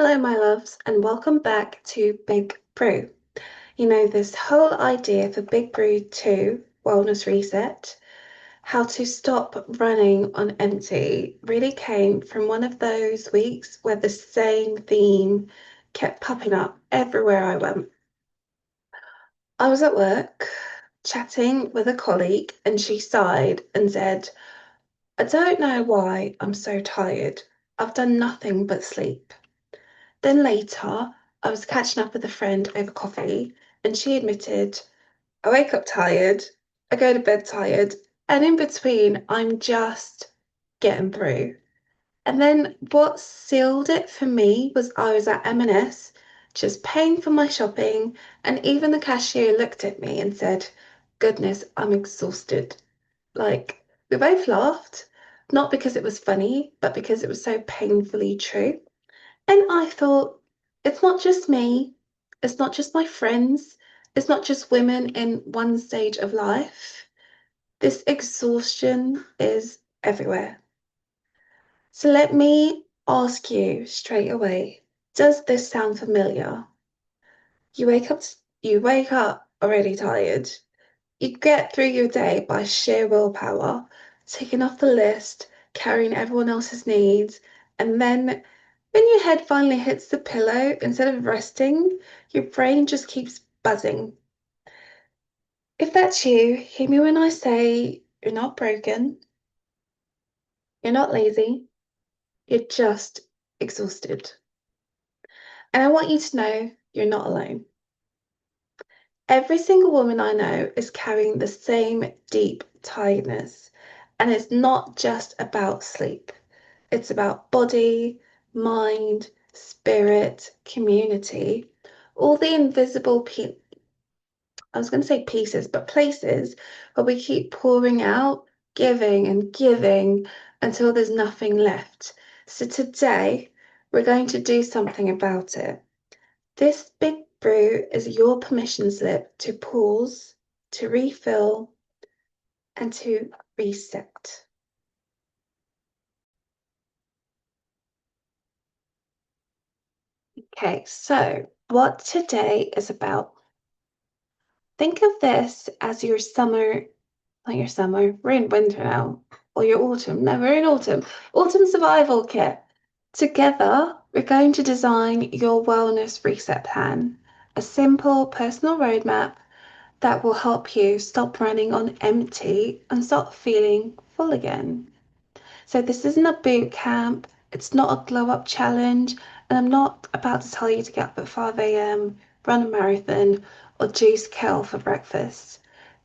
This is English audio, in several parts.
Hello, my loves, and welcome back to Big Brew. This whole idea for Big Brew 2 Wellness Reset, how to stop running on empty, really came from one of those weeks where the same theme kept popping up everywhere I went. I was at work chatting with a colleague, and she sighed and said, I don't know why I'm so tired. I've done nothing but sleep. Then later, I was catching up with a friend over coffee, and she admitted, I wake up tired, I go to bed tired, and in between, I'm just getting through. And then what sealed it for me was I was at M&S, just paying for my shopping, and even the cashier looked at me and said, Goodness, I'm exhausted. Like, we both laughed, not because it was funny, but because it was so painfully true. And I thought, it's not just me, it's not just my friends, it's not just women in one stage of life. This exhaustion is everywhere. So let me ask you straight away, does this sound familiar? You wake up you wake up already tired. You get through your day by sheer willpower, ticking off the list, carrying everyone else's needs, and then when your head finally hits the pillow, instead of resting, your brain just keeps buzzing. If that's you, hear me when I say you're not broken, you're not lazy, you're just exhausted. And I want you to know you're not alone. Every single woman I know is carrying the same deep tiredness. And it's not just about sleep, it's about body, mind, spirit, community, all the invisible I was going to say pieces, but places where we keep pouring out, giving and giving until there's nothing left. So today, we're going to do something about it. This big brew is your permission slip to pause, to refill, and to reset. Okay, so what today is about. Think of this as your summer, not your summer, we're in winter now, or your autumn. No, we're in autumn. Autumn survival kit. Together, we're going to design your wellness reset plan, a simple personal roadmap that will help you stop running on empty and start feeling full again. So, this isn't a boot camp, it's not a glow up challenge, and I'm not about to tell you to get up at 5 a.m., run a marathon, or juice kale for breakfast.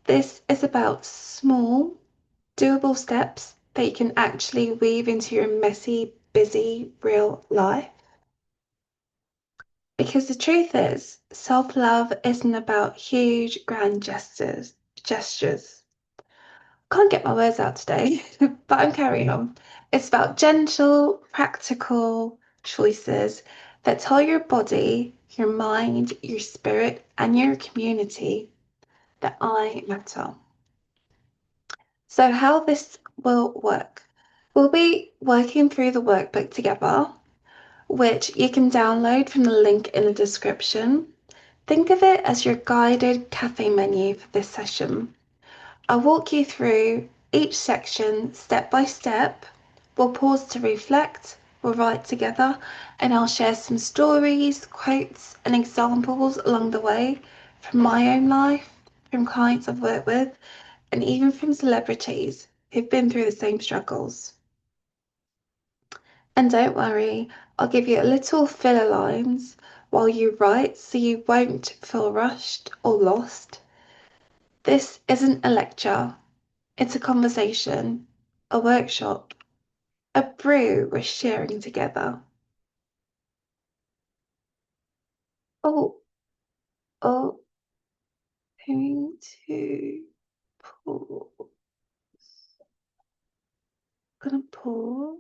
This is about small, doable steps that you can actually weave into your messy, busy, real life. Because the truth is, self-love isn't about huge, grand gestures. Can't get my words out today, but I'm carrying on. It's about gentle, practical choices that tell your body, your mind, your spirit, and your community that I matter. So, how this will work? We'll be working through the workbook together, which you can download from the link in the description. Think of it as your guided cafe menu for this session. I'll walk you through each section step by step. We'll pause to reflect, we'll write together, and I'll share some stories, quotes, and examples along the way from my own life, from clients I've worked with, and even from celebrities who've been through the same struggles. And don't worry, I'll give you a little filler lines while you write so you won't feel rushed or lost. This isn't a lecture, it's a conversation, a workshop, a brew we're sharing together. Oh, oh, going to pause. Gonna pause.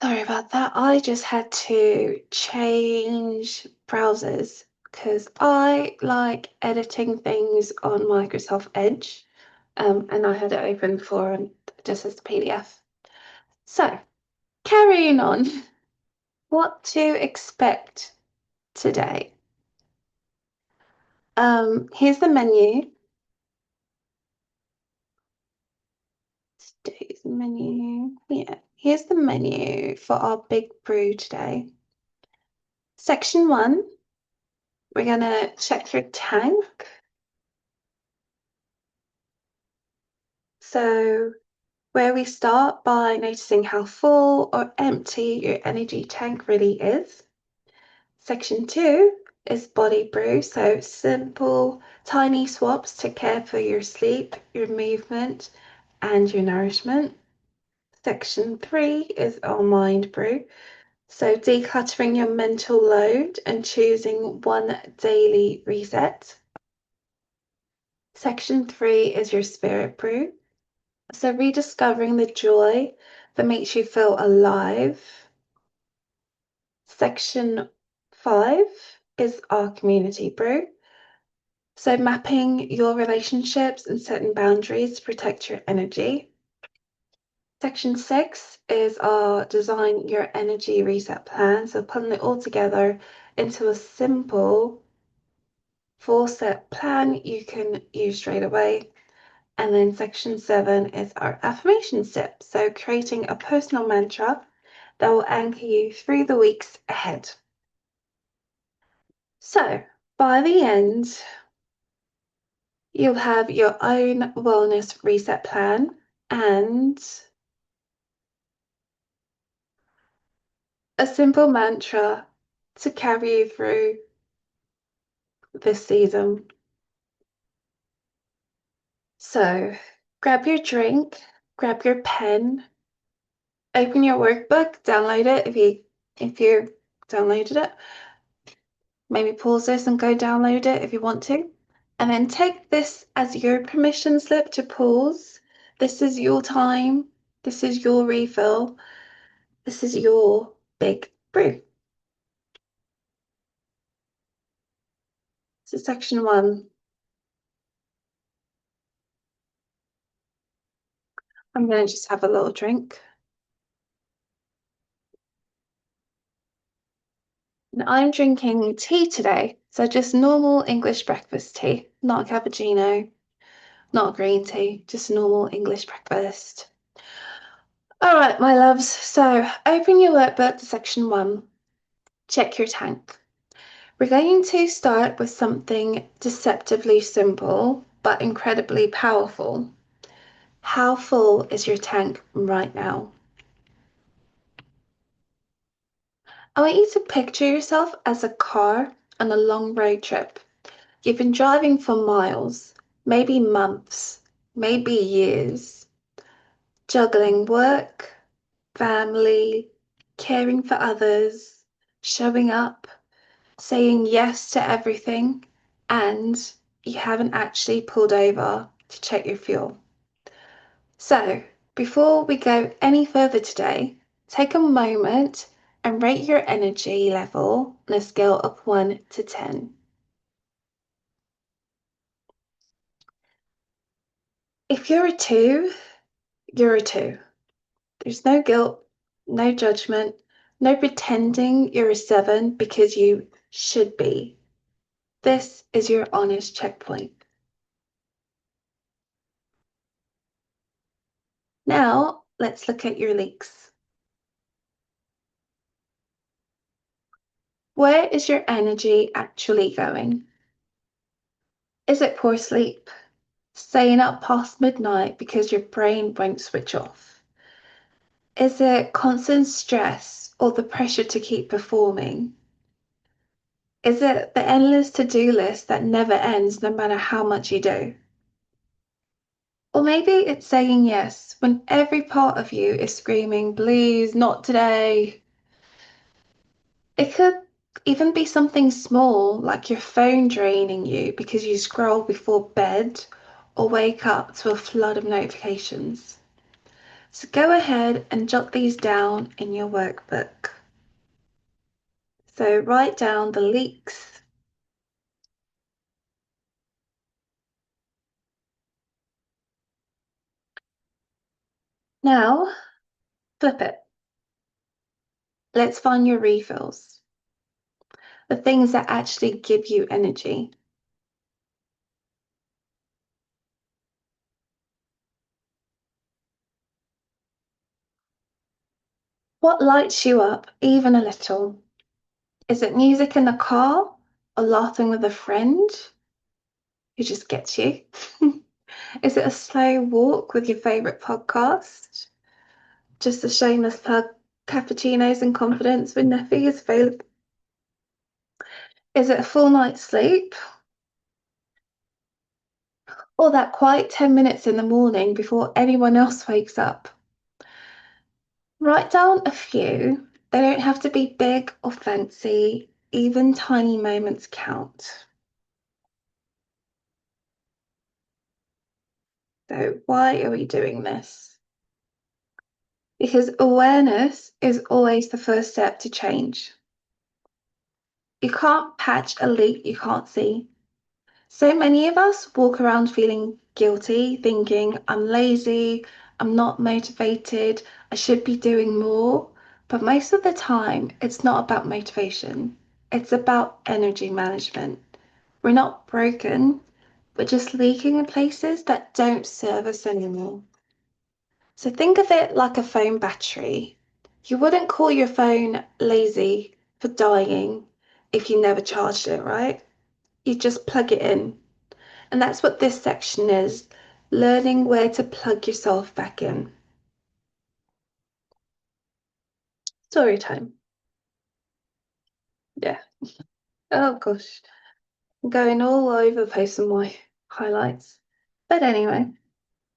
Sorry about that. I just had to change browsers because I like editing things on Microsoft Edge, and I had it open before and just as a PDF. So, carrying on, what to expect today? Here's the menu. Today's menu. Yeah, here's the menu for our big brew today. Section 1, we're gonna check your tank. So where we start by noticing how full or empty your energy tank really is. Section 2 is body brew, so simple, tiny swaps to care for your sleep, your movement, and your nourishment. Section 3 is our mind brew, so decluttering your mental load and choosing one daily reset. Section 3 is your spirit brew, so rediscovering the joy that makes you feel alive. Section 5 is our community brew. So mapping your relationships and setting boundaries to protect your energy. Section 6 is our design your energy reset plan. So putting it all together into a simple 4-step plan you can use straight away. And then section 7 is our affirmation sip. So creating a personal mantra that will anchor you through the weeks ahead. So by the end, you'll have your own wellness reset plan and a simple mantra to carry you through this season. So grab your drink, grab your pen, open your workbook, download it if you downloaded it. Maybe pause this and go download it if you want to. And then take this as your permission slip to pause. This is your time. This is your refill. This is your big brew. So section 1. I'm going to just have a little drink. And I'm drinking tea today. So just normal English breakfast tea, not a cappuccino, not a green tea, just normal English breakfast. All right, my loves. So open your workbook to section 1. Check your tank. We're going to start with something deceptively simple, but incredibly powerful. How full is your tank right now? I want you to picture yourself as a car on a long road trip. You've been driving for miles, maybe months, maybe years, juggling work, family, caring for others, showing up, saying yes to everything, and you haven't actually pulled over to check your fuel. So, before we go any further today, take a moment and rate your energy level on a scale of 1 to 10. If you're a 2, you're a 2. There's no guilt, no judgment, no pretending you're a 7 because you should be. This is your honest checkpoint. Now, let's look at your leaks. Where is your energy actually going? Is it poor sleep? Staying up past midnight because your brain won't switch off? Is it constant stress or the pressure to keep performing? Is it the endless to-do list that never ends no matter how much you do? Or maybe it's saying yes when every part of you is screaming, please, not today. It could even be something small, like your phone draining you because you scroll before bed or wake up to a flood of notifications. So go ahead and jot these down in your workbook. So write down the leaks, Now, flip it. Let's find your refills, the things that actually give you energy. What lights you up even a little? Is it music in the car or laughing with a friend who just gets you? Is it a slow walk with your favorite podcast? Just a shameless plug, cappuccinos and confidence with Nefe is available. Is it a full night's sleep? Or that quiet 10 minutes in the morning before anyone else wakes up? Write down a few. They don't have to be big or fancy. Even tiny moments count. So, why are we doing this? Because awareness is always the first step to change. You can't patch a leak you can't see. So many of us walk around feeling guilty, thinking, I'm lazy, I'm not motivated, I should be doing more. But most of the time, it's not about motivation, it's about energy management. We're not broken, we're just leaking in places that don't serve us anymore. So think of it like a phone battery. You wouldn't call your phone lazy for dying if you never charged it, right? You just plug it in. And that's what this section is, learning where to plug yourself back in. Story time. Yeah. Oh gosh. I'm going all over the place in my highlights. But anyway,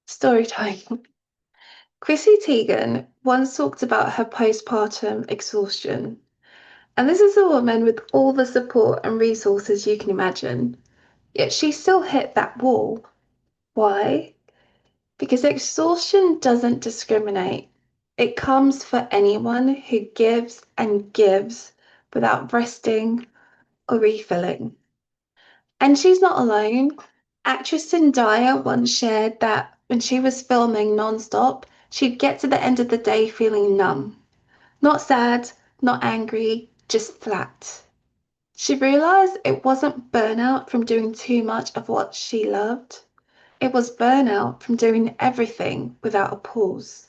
story time. Chrissy Teigen once talked about her postpartum exhaustion. And this is a woman with all the support and resources you can imagine. Yet she still hit that wall. Why? Because exhaustion doesn't discriminate. It comes for anyone who gives and gives without resting or refilling. And she's not alone. Actress Zendaya once shared that when she was filming non-stop, she'd get to the end of the day feeling numb. Not sad, not angry, just flat. She realized it wasn't burnout from doing too much of what she loved. It was burnout from doing everything without a pause.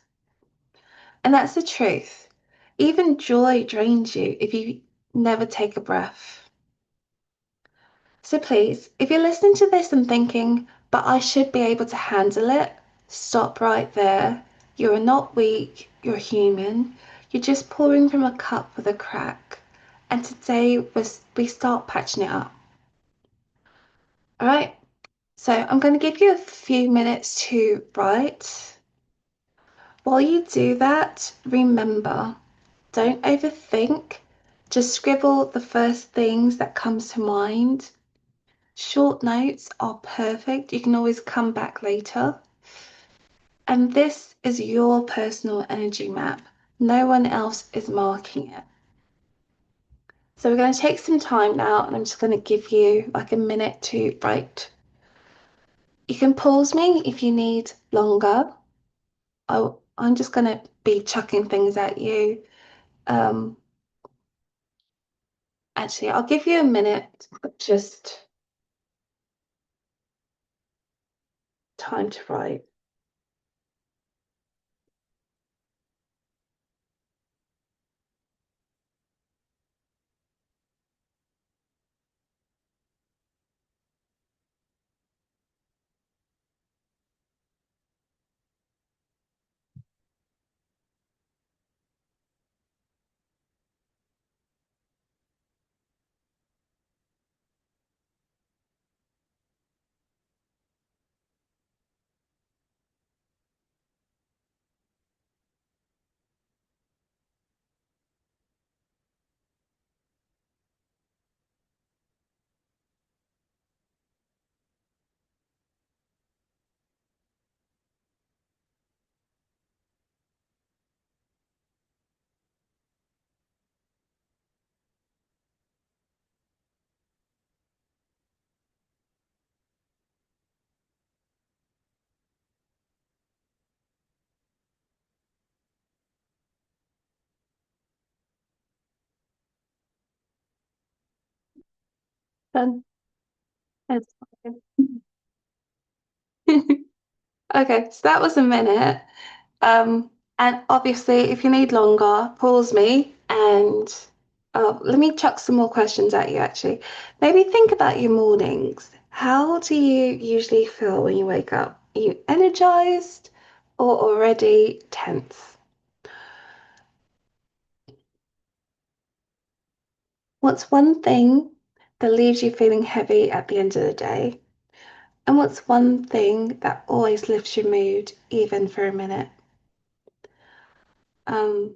And that's the truth. Even joy drains you if you never take a breath. So please, if you're listening to this and thinking, but I should be able to handle it, stop right there. You're not weak, you're human. You're just pouring from a cup with a crack. And today we start patching it up. All right, so I'm going to give you a few minutes to write. While you do that, remember, don't overthink. Just scribble the first things that comes to mind. Short notes are perfect. You can always come back later. And this is your personal energy map. No one else is marking it. So we're going to take some time now and I'm just going to give you like a minute to write. You can pause me if you need longer. I'm just going to be chucking things at you. Um, Actually, I'll give you a minute, but just time to write. Done. It's fine. Okay, so that was a minute. And obviously, if you need longer, pause me and let me chuck some more questions at you actually. Maybe think about your mornings. How do you usually feel when you wake up? Are you energized or already tense? What's one thing that leaves you feeling heavy at the end of the day? And what's one thing that always lifts your mood, even for a minute? Um,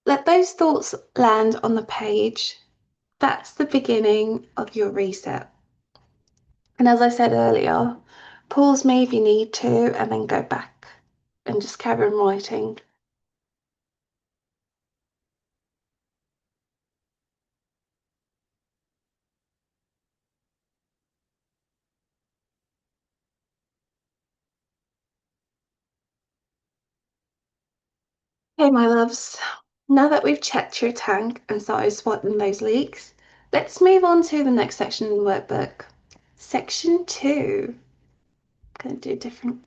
Let those thoughts land on the page. That's the beginning of your reset. And as I said earlier, pause me if you need to, and then go back and just carry on writing. Hey, my loves, now that we've checked your tank and started spotting those leaks, let's move on to the next section in the workbook. Section 2. I'm going to do a different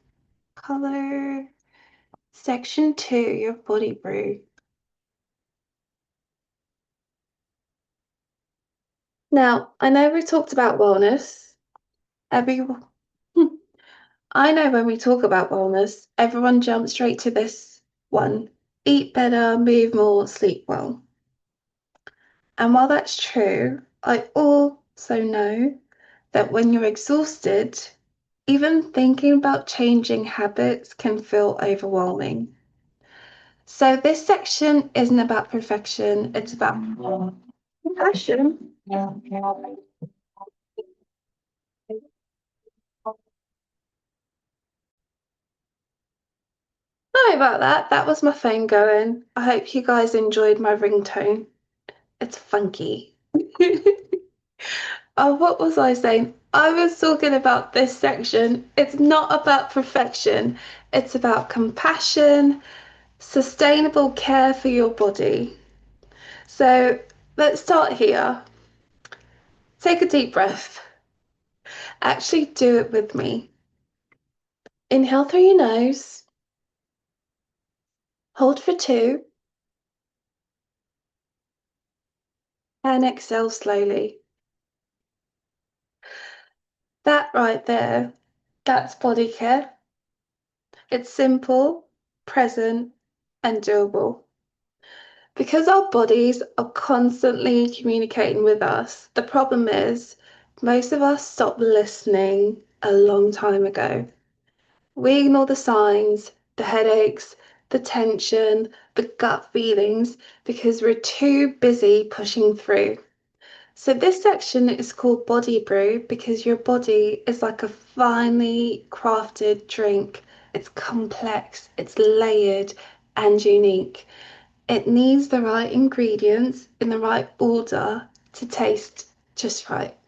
colour. Section 2, your body brew. Now, I know we talked about wellness. Everyone, I know when we talk about wellness, everyone jumps straight to this one: eat better, move more, sleep well. And while that's true, I also know that when you're exhausted, even thinking about changing habits can feel overwhelming. So, this section isn't about perfection, it's about compassion. Sorry about that. That was my phone going. I hope you guys enjoyed my ringtone. It's funky. Oh, what was I saying? I was talking about this section. It's not about perfection, it's about compassion, sustainable care for your body. So let's start here. Take a deep breath. Actually, do it with me. Inhale through your nose, hold for 2, and exhale slowly. That right there, that's body care. It's simple, present, and doable. Because our bodies are constantly communicating with us, the problem is most of us stopped listening a long time ago. We ignore the signs, the headaches, the tension, the gut feelings because we're too busy pushing through. So, this section is called Body Brew because your body is like a finely crafted drink. It's complex, it's layered, and unique. It needs the right ingredients in the right order to taste just right.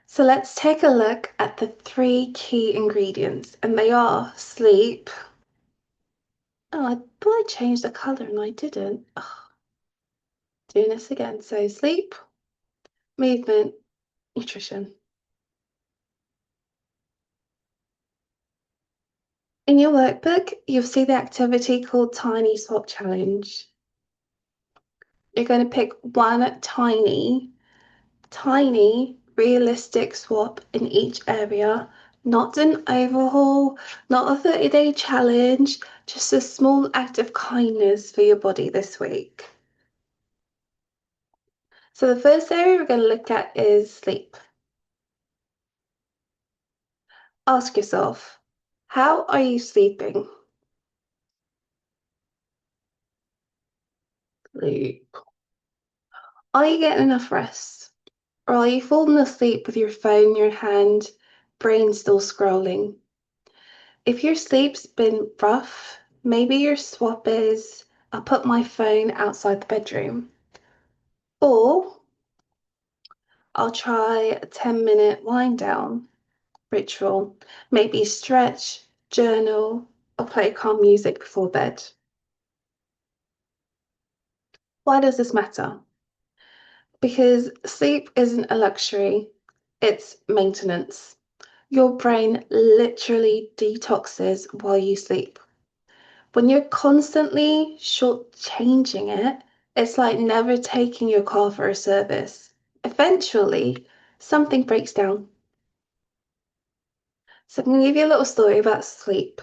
So let's take a look at the 3 key ingredients, and they are sleep. Oh, I thought I changed the colour and I didn't. Oh, doing this again. So sleep, movement, nutrition. In your workbook, you'll see the activity called Tiny Swap Challenge. You're going to pick one tiny, realistic swap in each area, not an overhaul, not a 30-day challenge, just a small act of kindness for your body this week. So, the first area we're going to look at is sleep. Ask yourself, how are you sleeping? Sleep. Are you getting enough rest? Or are you falling asleep with your phone in your hand, brain still scrolling? If your sleep's been rough, maybe your swap is I'll put my phone outside the bedroom. Or I'll try a 10-minute wind down ritual. Maybe stretch, journal, or play calm music before bed. Why does this matter? Because sleep isn't a luxury, it's maintenance. Your brain literally detoxes while you sleep. When you're constantly shortchanging it, it's like never taking your car for a service. Eventually, something breaks down. So I'm going to give you a little story about sleep.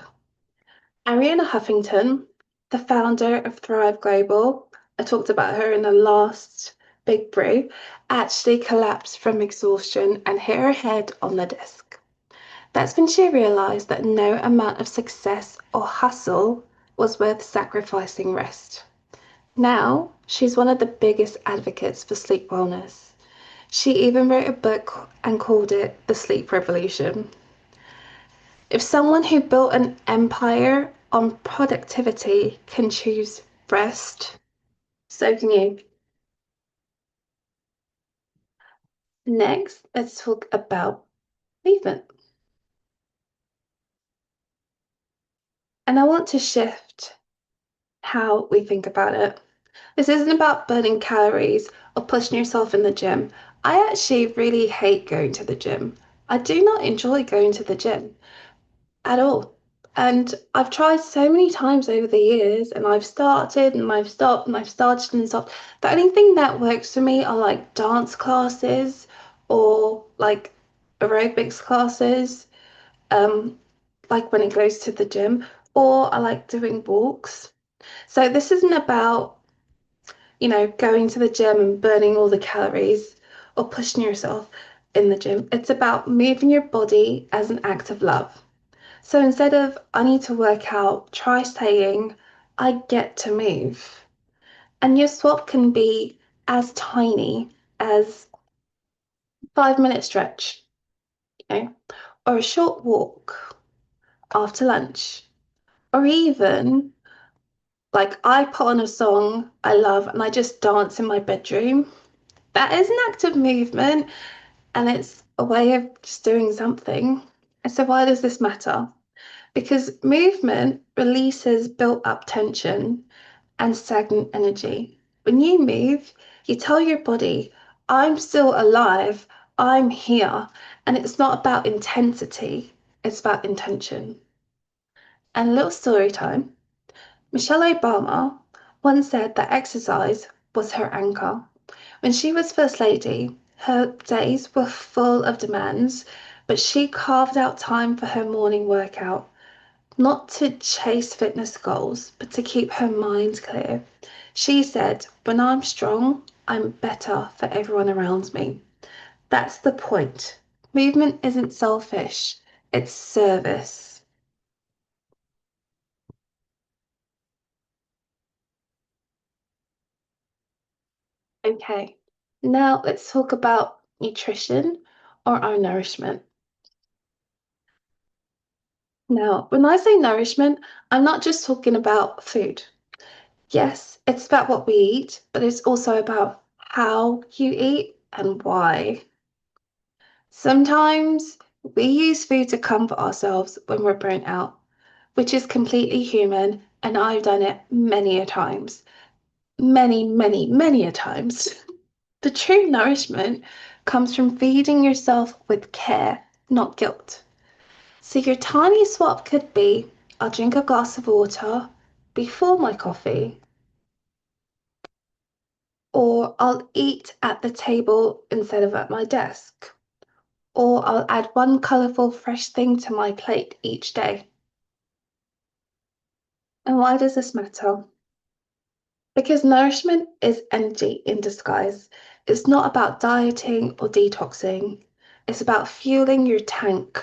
Ariana Huffington, the founder of Thrive Global, I talked about her in the last Big Brew, actually collapsed from exhaustion and hit her head on the desk. That's when she realized that no amount of success or hustle was worth sacrificing rest. Now, she's one of the biggest advocates for sleep wellness. She even wrote a book and called it The Sleep Revolution. If someone who built an empire on productivity can choose rest, so can you. Next, let's talk about movement. And I want to shift how we think about it. This isn't about burning calories or pushing yourself in the gym. I actually really hate going to the gym. I do not enjoy going to the gym at all. And I've tried so many times over the years, and I've started and I've stopped and I've started and stopped. The only thing that works for me are like dance classes or like aerobics classes, um, like when it goes to the gym, or I like doing walks. So this isn't about, going to the gym and burning all the calories or pushing yourself in the gym. It's about moving your body as an act of love. So instead of I need to work out, try saying I get to move. And your swap can be as tiny as 5 minute stretch, you know, or a short walk after lunch, or even like I put on a song I love and I just dance in my bedroom. That is an act of movement and it's a way of just doing something. And so why does this matter? Because movement releases built up tension and stagnant energy. When you move, you tell your body, I'm still alive, I'm here. And it's not about intensity, it's about intention. And a little story time. Michelle Obama once said that exercise was her anchor. When she was First Lady, her days were full of demands, but she carved out time for her morning workout, not to chase fitness goals, but to keep her mind clear. She said, when I'm strong, I'm better for everyone around me. That's the point. Movement isn't selfish, it's service. Okay, now let's talk about nutrition or our nourishment. Now, when I say nourishment, I'm not just talking about food. Yes, it's about what we eat, but it's also about how you eat and why. Sometimes we use food to comfort ourselves when we're burnt out, which is completely human, and I've done it many a times. Many, many, many a times. The true nourishment comes from feeding yourself with care, not guilt. So your tiny swap could be I'll drink a glass of water before my coffee, or I'll eat at the table instead of at my desk, or I'll add one colourful fresh thing to my plate each day. And why does this matter? Because nourishment is energy in disguise. It's not about dieting or detoxing. It's about fueling your tank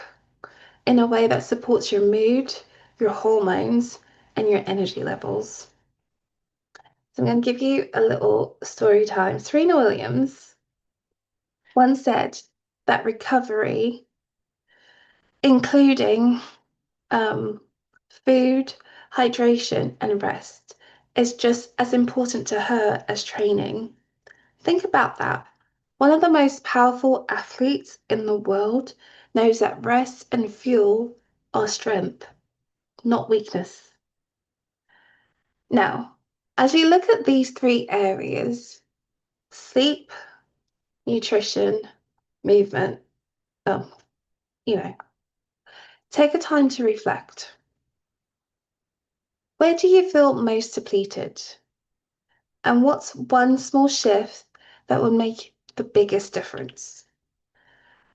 in a way that supports your mood, your hormones, and your energy levels. So I'm going to give you a little story time. Serena Williams once said that recovery, including um, food, hydration, and rest, is just as important to her as training. Think about that. One of the most powerful athletes in the world knows that rest and fuel are strength, not weakness. Now, As you look at these three areas, sleep, nutrition, movement, oh, you know, take a time to reflect. Where do you feel most depleted? And what's one small shift that would make the biggest difference?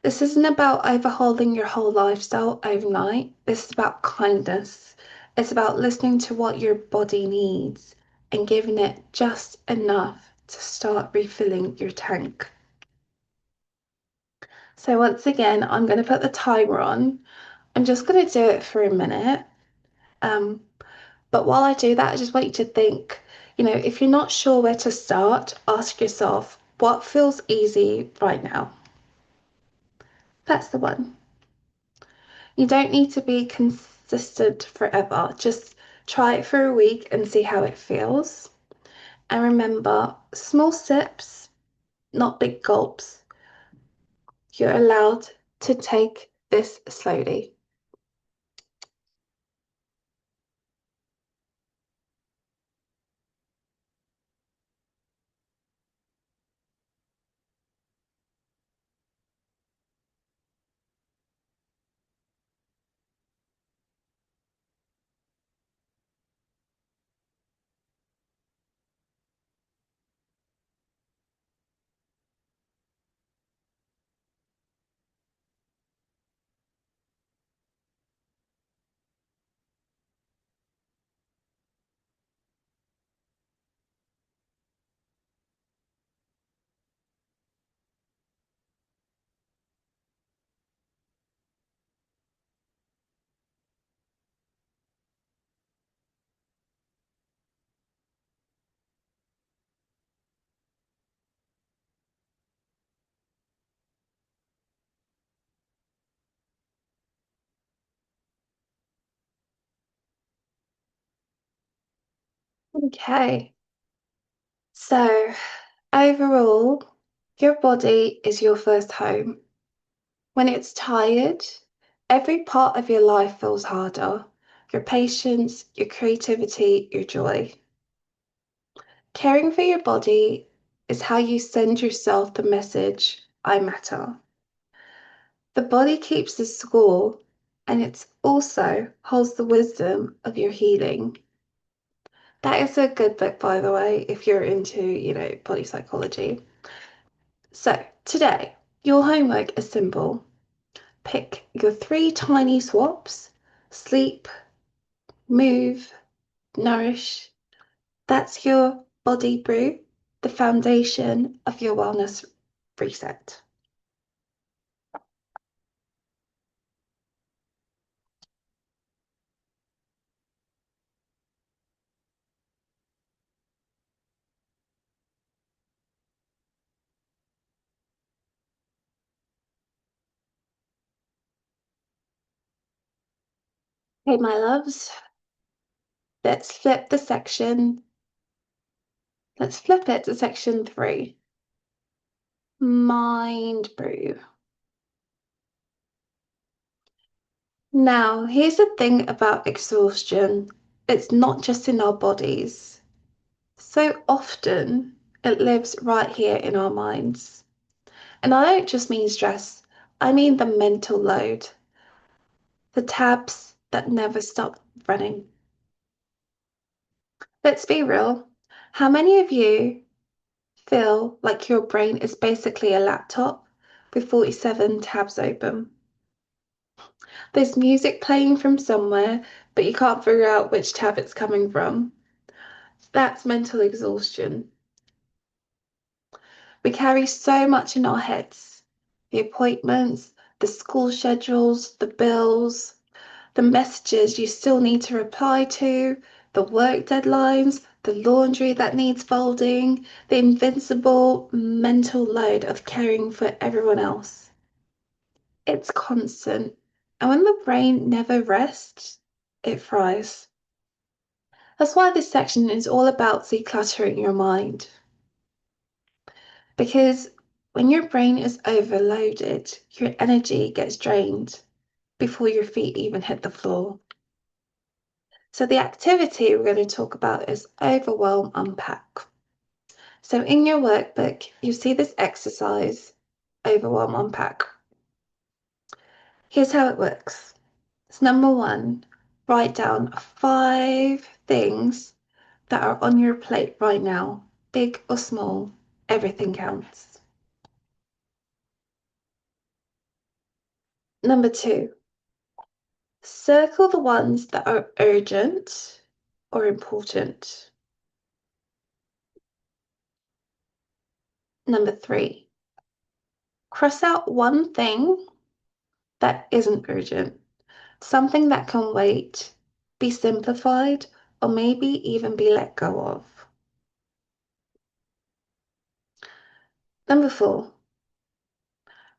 This isn't about overhauling your whole lifestyle overnight. This is about kindness. It's about listening to what your body needs and giving it just enough to start refilling your tank. So once again, I'm going to put the timer on. I'm just going to do it for a minute. Um, but while I do that, I just want you to think, if you're not sure where to start, ask yourself, what feels easy right now? That's the one. You don't need to be consistent forever. Just try it for a week and see how it feels. And remember, small sips, not big gulps. You're allowed to take this slowly. Okay. So, overall, your body is your first home. When it's tired, every part of your life feels harder. Your patience, your creativity, your joy. Caring for your body is how you send yourself the message, I matter. The body keeps the score, and it also holds the wisdom of your healing. That is a good book, by the way, if you're into, body psychology. So, today, your homework is simple. Pick your three tiny swaps: sleep, move, nourish. That's your body brew, the foundation of your wellness reset. Okay, my loves, let's flip the section. Let's flip it to section 3. Mind brew. Now, here's the thing about exhaustion. It's not just in our bodies. So often, it lives right here in our minds. And I don't just mean stress, I mean the mental load, the tabs that never stop running. Let's be real. How many of you feel like your brain is basically a laptop with 47 tabs open? There's music playing from somewhere, but you can't figure out which tab it's coming from. That's mental exhaustion. We carry so much in our heads: the appointments, the school schedules, the bills, the messages you still need to reply to, the work deadlines, the laundry that needs folding, the invincible mental load of caring for everyone else. It's constant. And when the brain never rests, it fries. That's why this section is all about decluttering your mind. Because when your brain is overloaded, your energy gets drained before your feet even hit the floor. So the activity we're going to talk about is overwhelm unpack. So in your workbook, you see this exercise, overwhelm unpack. Here's how it works. It's number one, write down 5 things that are on your plate right now, big or small, everything counts. Number two, circle the ones that are urgent or important. Number three, cross out one thing that isn't urgent, something that can wait, be simplified, or maybe even be let go of. Number four,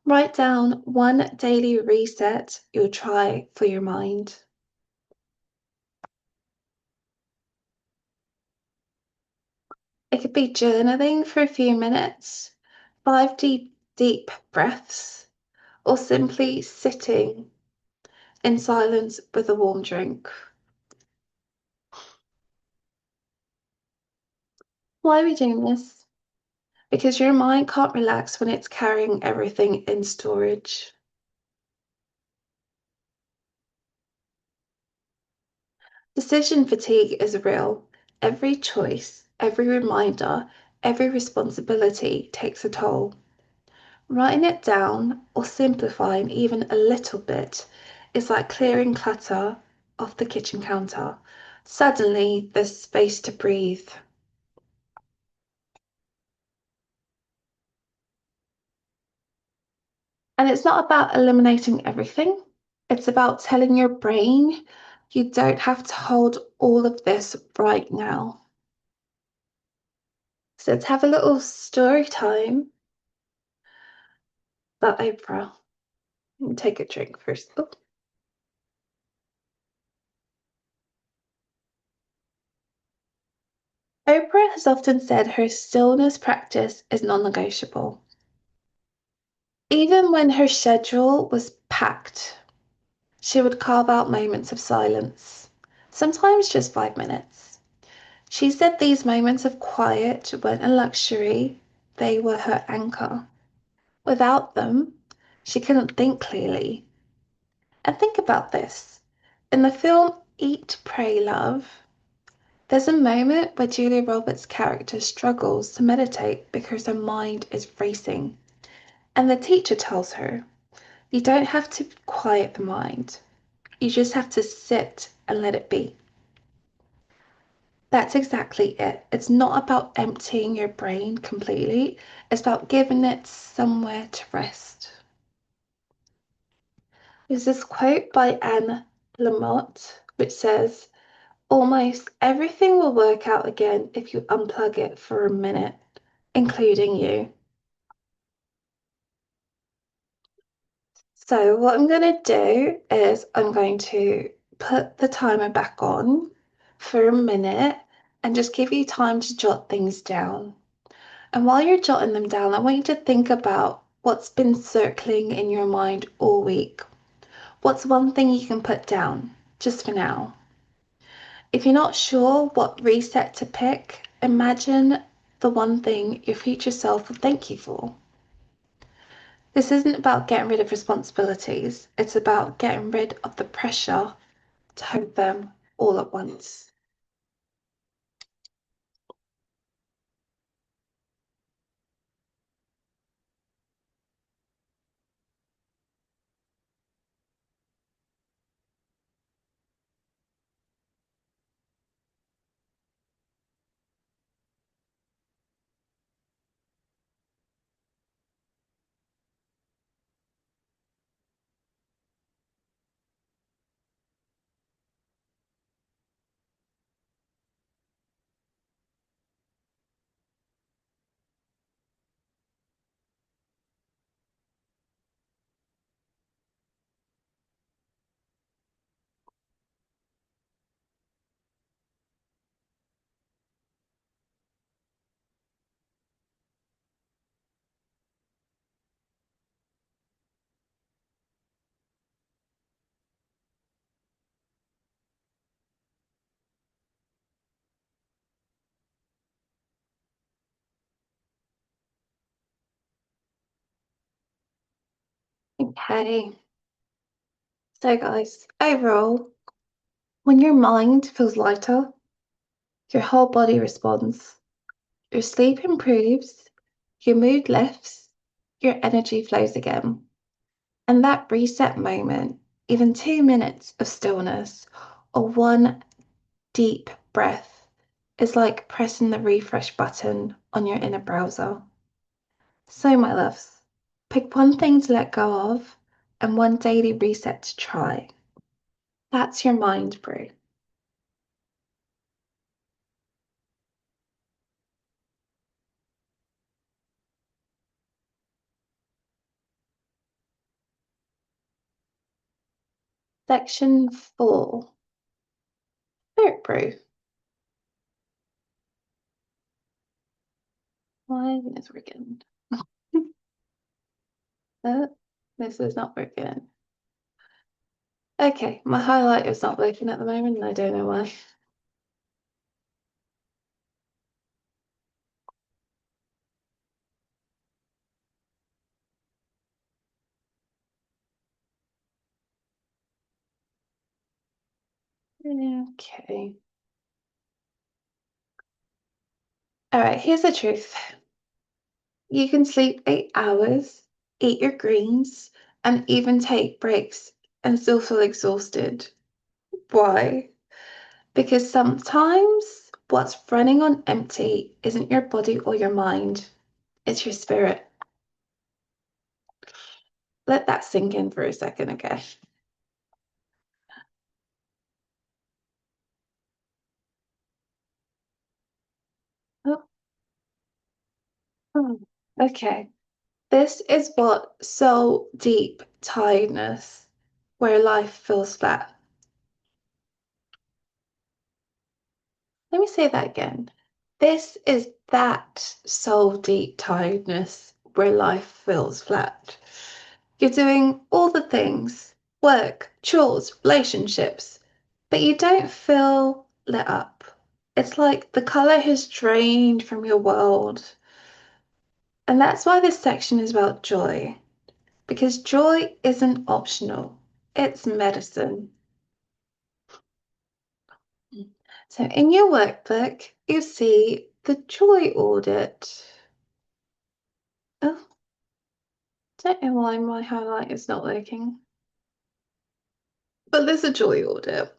write down one daily reset you'll try for your mind. It could be journaling for a few minutes, 5 deep breaths, or simply sitting in silence with a warm drink. Why are we doing this? Because your mind can't relax when it's carrying everything in storage. Decision fatigue is real. Every choice, every reminder, every responsibility takes a toll. Writing it down or simplifying even a little bit is like clearing clutter off the kitchen counter. Suddenly, there's space to breathe. And it's not about eliminating everything, it's about telling your brain you don't have to hold all of this right now. So let's have a little story time about Oprah. Take a drink first. Oh. Oprah has often said her stillness practice is non negotiable. Even when her schedule was packed, she would carve out moments of silence, sometimes just 5 minutes. She said these moments of quiet weren't a luxury, they were her anchor. Without them, she couldn't think clearly. And think about this. In the film Eat, Pray, Love, there's a moment where Julia Roberts' character struggles to meditate because her mind is racing. And the teacher tells her, you don't have to quiet the mind. You just have to sit and let it be. That's exactly it. It's not about emptying your brain completely, it's about giving it somewhere to rest. There's this quote by Anne Lamott which says, almost everything will work out again if you unplug it for a minute, including you. So, what I'm going to do is I'm going to put the timer back on for a minute and just give you time to jot things down. And while you're jotting them down, I want you to think about what's been circling in your mind all week. What's one thing you can put down just for now? If you're not sure what reset to pick, imagine the one thing your future self will thank you for. This isn't about getting rid of responsibilities, it's about getting rid of the pressure to hold them all at once. Okay, so guys, overall, when your mind feels lighter, your whole body responds. Your sleep improves, your mood lifts, your energy flows again. And that reset moment, even 2 minutes of stillness or one deep breath, is like pressing the refresh button on your inner browser. So, my loves, pick one thing to let go of and one daily reset to try. That's your mind brew. Section 4, Spirit Brew. Why isn't this working? Uh, this is not working. Okay, my highlight is not working at the moment, and I don't know why. Okay. All right, here's the truth. You can sleep 8 hours, eat your greens, and even take breaks and still feel exhausted. Why? Because sometimes what's running on empty isn't your body or your mind, it's your spirit. Let that sink in for a second, okay? Oh, oh, okay. This is what soul deep tiredness, where life feels flat. Let me say that again. This is that soul deep tiredness where life feels flat. You're doing all the things, work, chores, relationships, but you don't feel lit up. It's like the color has drained from your world. And that's why this section is about joy, because joy isn't optional, it's medicine. So in your workbook, you see the joy audit. Oh, don't know why my highlight is not working. But there's a joy audit.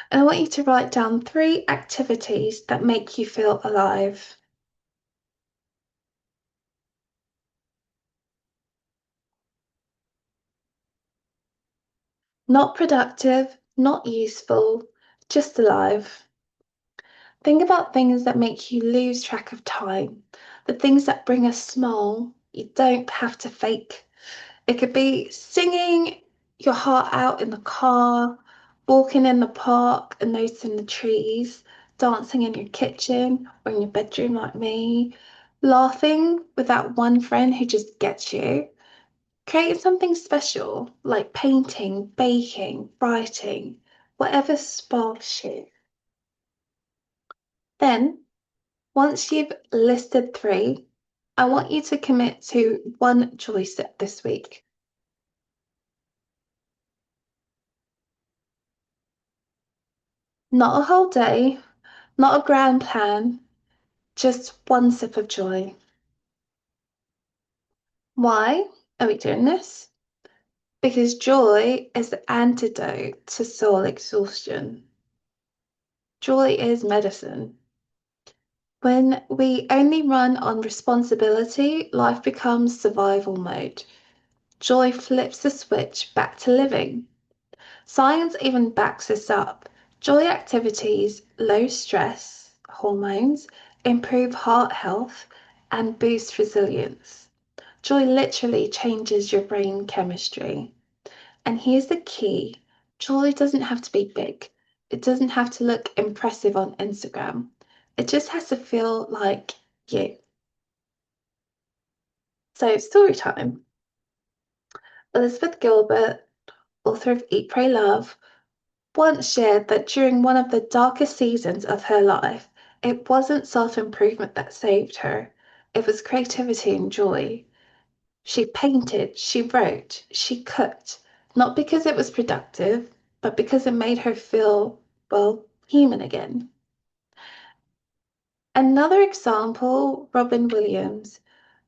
And I want you to write down 3 activities that make you feel alive. Not productive, not useful, just alive. Think about things that make you lose track of time, the things that bring a smile you don't have to fake. It could be singing your heart out in the car, walking in the park and noticing the trees, dancing in your kitchen or in your bedroom like me, laughing with that one friend who just gets you, creating something special like painting, baking, writing, whatever sparks you. Then, once you've listed 3, I want you to commit to one joy step this week. Not a whole day, not a grand plan, just one sip of joy. Why are we doing this? Because joy is the antidote to soul exhaustion. Joy is medicine. When we only run on responsibility, life becomes survival mode. Joy flips the switch back to living. Science even backs this up. Joy activities low stress hormones, improve heart health, and boost resilience. Joy literally changes your brain chemistry. And here's the key: joy doesn't have to be big, it doesn't have to look impressive on Instagram. It just has to feel like you. So, story time. Elizabeth Gilbert, author of Eat, Pray, Love, once shared that during one of the darkest seasons of her life, it wasn't self improvement that saved her, it was creativity and joy. She painted, she wrote, she cooked, not because it was productive, but because it made her feel, well, human again. Another example, Robin Williams.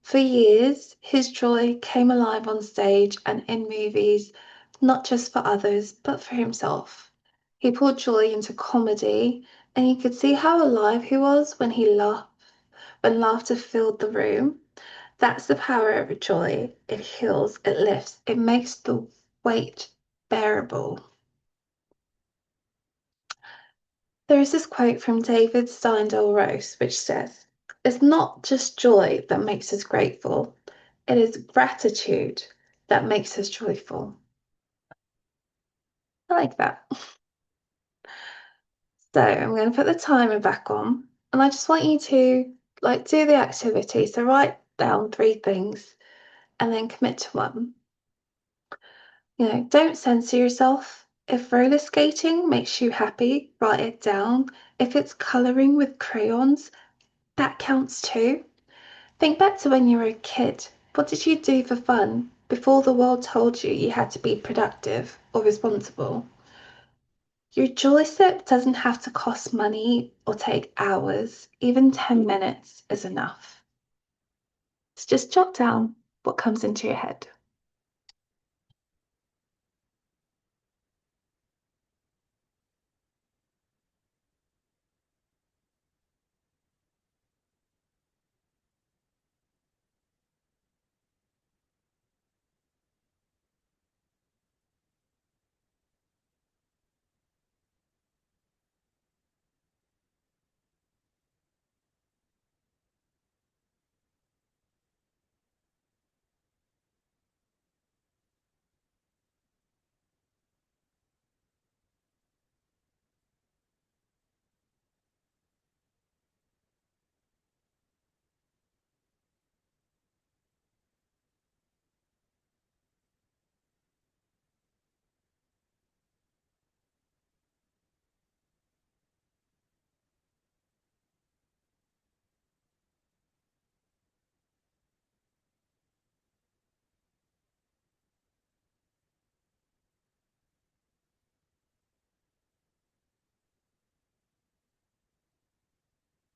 For years, his joy came alive on stage and in movies, not just for others, but for himself. He poured joy into comedy, and you could see how alive he was when he laughed, when laughter filled the room. That's the power of joy. It heals, it lifts, it makes the weight bearable. There is this quote from David Steindl Rose which says, "It's not just joy that makes us grateful, it is gratitude that makes us joyful." I like that. So I'm going to put the timer back on and I just want you to do the activity. So write down three things and then commit to one. Don't censor yourself. If roller skating makes you happy, write it down. If it's coloring with crayons, that counts too. Think back to when you were a kid. What did you do for fun before the world told you you had to be productive or responsible? Your joy sip doesn't have to cost money or take hours. Even 10 minutes is enough. So just jot down what comes into your head.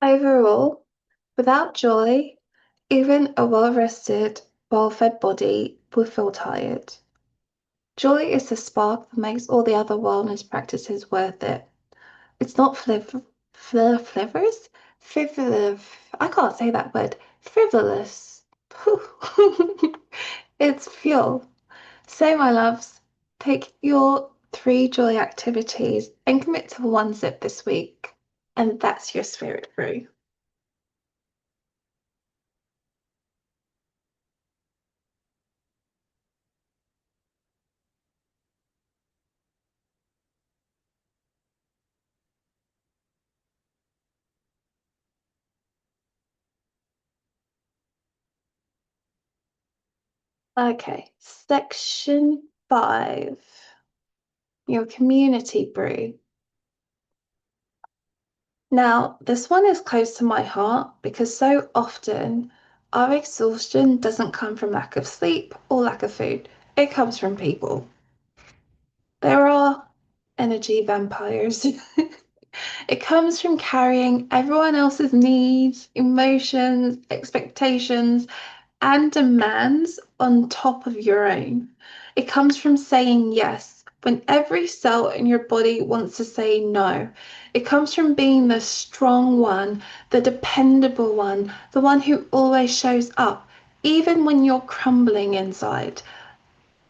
Overall, without joy, even a well rested, well fed body will feel tired. Joy is the spark that makes all the other wellness practices worth it. It's not flavors? Frivolous. I can't say that word. Frivolous. It's fuel. So, my loves, pick your three joy activities and commit to one sip this week. And that's your spirit brew. Okay, section 5, your community brew. Now, this one is close to my heart because so often our exhaustion doesn't come from lack of sleep or lack of food. It comes from people. There are energy vampires. It comes from carrying everyone else's needs, emotions, expectations, and demands on top of your own. It comes from saying yes when every cell in your body wants to say no. It comes from being the strong one, the dependable one, the one who always shows up, even when you're crumbling inside.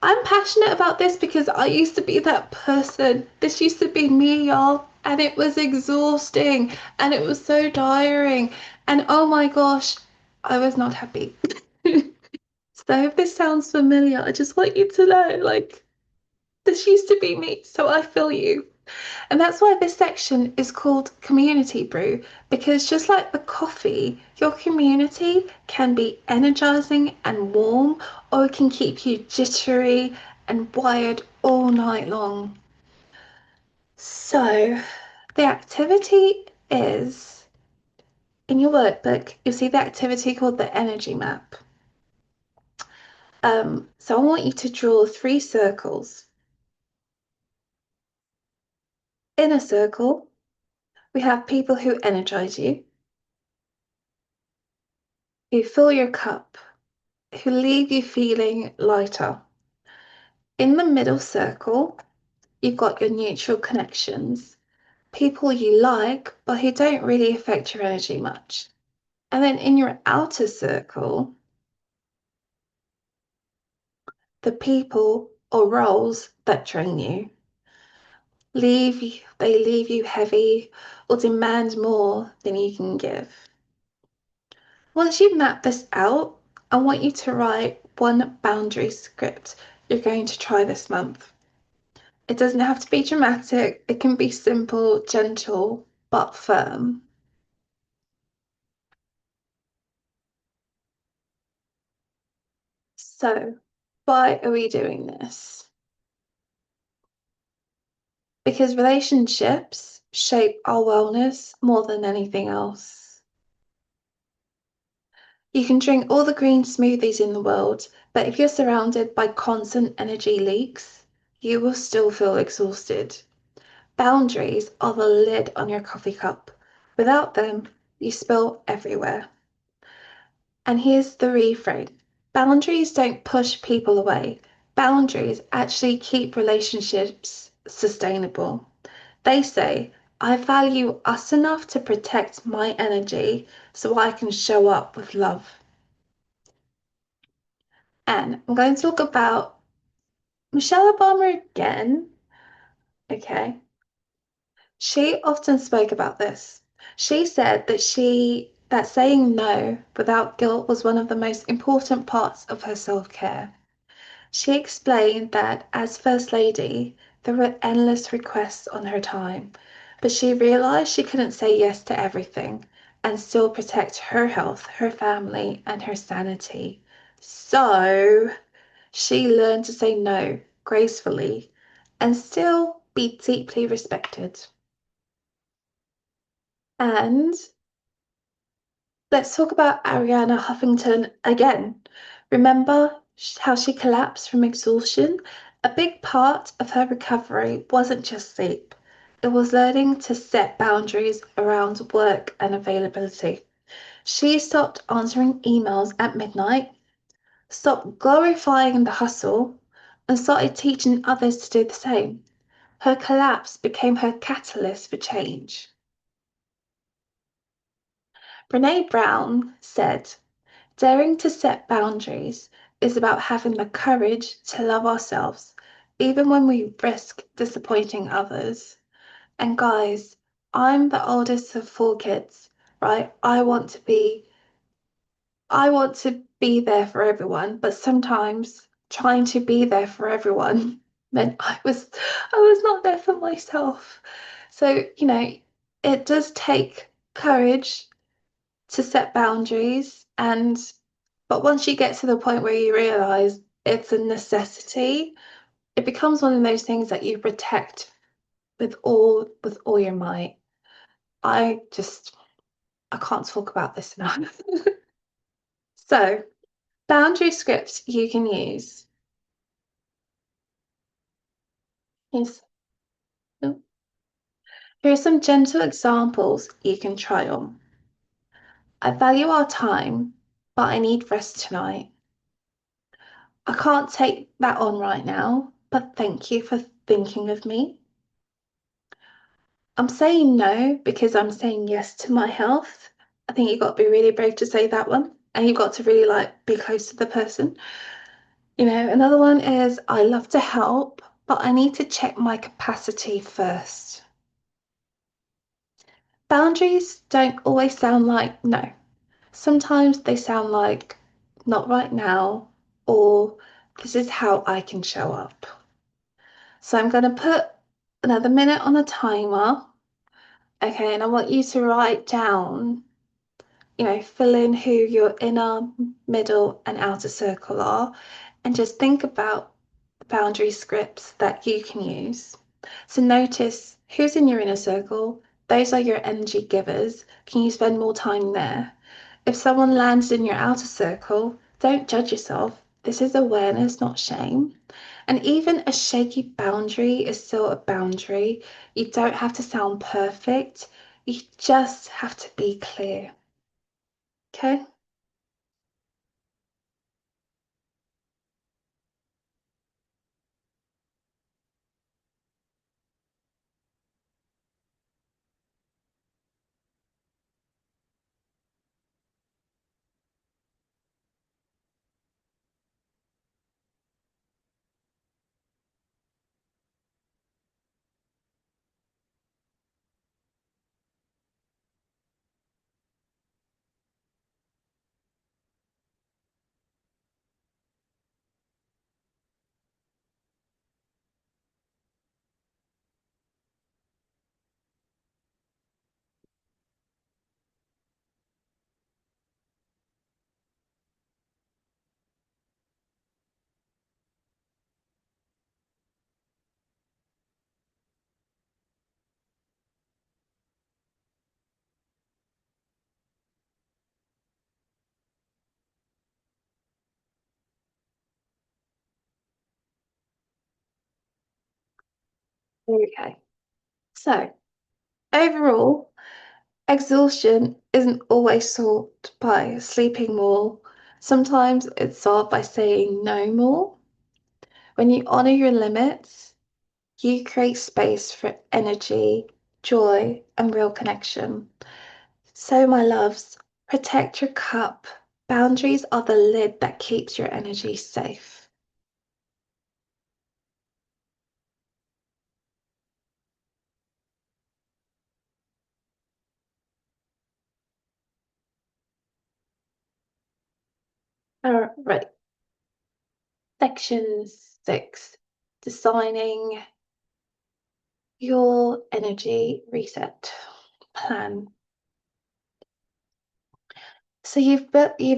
I'm passionate about this because I used to be that person. This used to be me, y'all. And it was exhausting and it was so tiring. And oh my gosh, I was not happy. So if this sounds familiar, I just want you to know, this used to be me, so I feel you. And that's why this section is called Community Brew, because just like the coffee, your community can be energizing and warm, or it can keep you jittery and wired all night long. So the activity is in your workbook, you'll see the activity called the energy map. So I want you to draw three circles. In a circle, we have people who energize you, who fill your cup, who leave you feeling lighter. In the middle circle, you've got your neutral connections, people you like, but who don't really affect your energy much. And then in your outer circle, the people or roles that drain you, they leave you heavy or demand more than you can give. Once you've mapped this out, I want you to write one boundary script you're going to try this month. It doesn't have to be dramatic, it can be simple, gentle, but firm. So, why are we doing this? Because relationships shape our wellness more than anything else. You can drink all the green smoothies in the world, but if you're surrounded by constant energy leaks, you will still feel exhausted. Boundaries are the lid on your coffee cup. Without them, you spill everywhere. And here's the reframe: boundaries don't push people away, boundaries actually keep relationships sustainable. They say, I value us enough to protect my energy so I can show up with love. And I'm going to talk about Michelle Obama again. Okay. She often spoke about this. She said that saying no without guilt was one of the most important parts of her self-care. She explained that as First Lady, there were endless requests on her time, but she realized she couldn't say yes to everything and still protect her health, her family, and her sanity. So she learned to say no gracefully and still be deeply respected. And let's talk about Ariana Huffington again. Remember how she collapsed from exhaustion? A big part of her recovery wasn't just sleep, it was learning to set boundaries around work and availability. She stopped answering emails at midnight, stopped glorifying the hustle, and started teaching others to do the same. Her collapse became her catalyst for change. Brene Brown said, daring to set boundaries is about having the courage to love ourselves, even when we risk disappointing others. And guys, I'm the oldest of four kids, right? I want to be there for everyone, but sometimes trying to be there for everyone meant I was not there for myself. So, it does take courage to set boundaries, but once you get to the point where you realize it's a necessity, it becomes one of those things that you protect with all your might. I can't talk about this enough. So, boundary scripts you can use is here are some gentle examples you can try on. I value our time, but I need rest tonight. I can't take that on right now, but thank you for thinking of me. I'm saying no because I'm saying yes to my health. I think you've got to be really brave to say that one. And you've got to really be close to the person. Another one is I love to help, but I need to check my capacity first. Boundaries don't always sound like no. Sometimes they sound like not right now or this is how I can show up. So I'm going to put another minute on a timer. Okay, and I want you to write down, fill in who your inner, middle, and outer circle are, and just think about the boundary scripts that you can use. So notice who's in your inner circle. Those are your energy givers. Can you spend more time there? If someone lands in your outer circle, don't judge yourself. This is awareness, not shame. And even a shaky boundary is still a boundary. You don't have to sound perfect, you just have to be clear. Okay? Okay. So, overall, exhaustion isn't always solved by sleeping more. Sometimes it's solved by saying no more. When you honor your limits, you create space for energy, joy, and real connection. So, my loves, protect your cup. Boundaries are the lid that keeps your energy safe. All right, section 6, designing your energy reset plan. So you've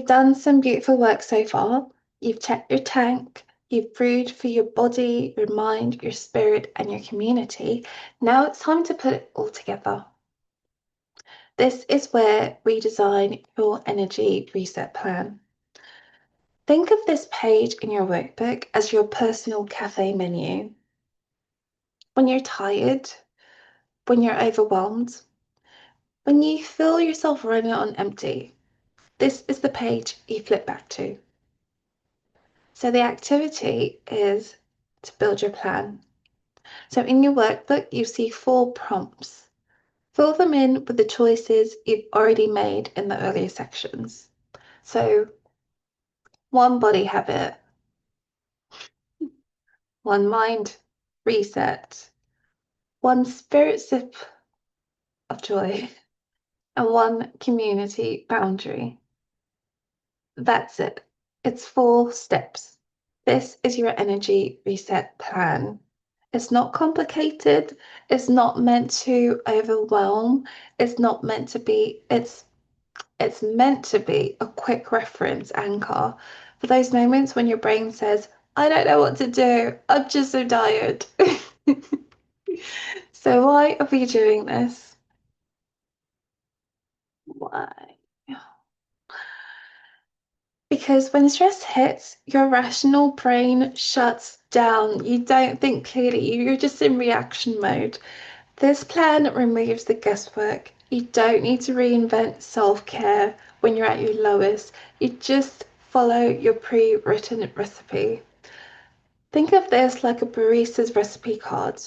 done some beautiful work so far. You've checked your tank, you've brewed for your body, your mind, your spirit, and your community. Now it's time to put it all together. This is where we design your energy reset plan. Think of this page in your workbook as your personal cafe menu. When you're tired, when you're overwhelmed, when you feel yourself running on empty, this is the page you flip back to. So the activity is to build your plan. So in your workbook, you see 4 prompts. Fill them in with the choices you've already made in the earlier sections. So one body habit, one mind reset, one spirit sip of joy, and one community boundary. That's it. It's 4 steps. This is your energy reset plan. It's not complicated. It's not meant to overwhelm. It's not meant to be, it's meant to be a quick reference anchor for those moments when your brain says, I don't know what to do. I'm just so tired. So why are we doing this? Why? Because when stress hits, your rational brain shuts down. You don't think clearly, you're just in reaction mode. This plan removes the guesswork. You don't need to reinvent self care when you're at your lowest. You just follow your pre written recipe. Think of this like a barista's recipe card.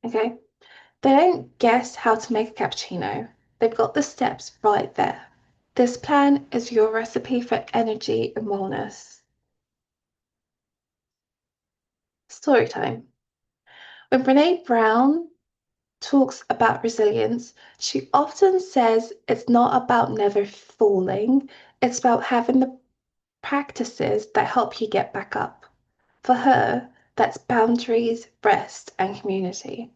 Okay? They don't guess how to make a cappuccino, they've got the steps right there. This plan is your recipe for energy and wellness. Story time. When Brene Brown talks about resilience, she often says it's not about never falling, it's about having the practices that help you get back up. For her, that's boundaries, rest, and community.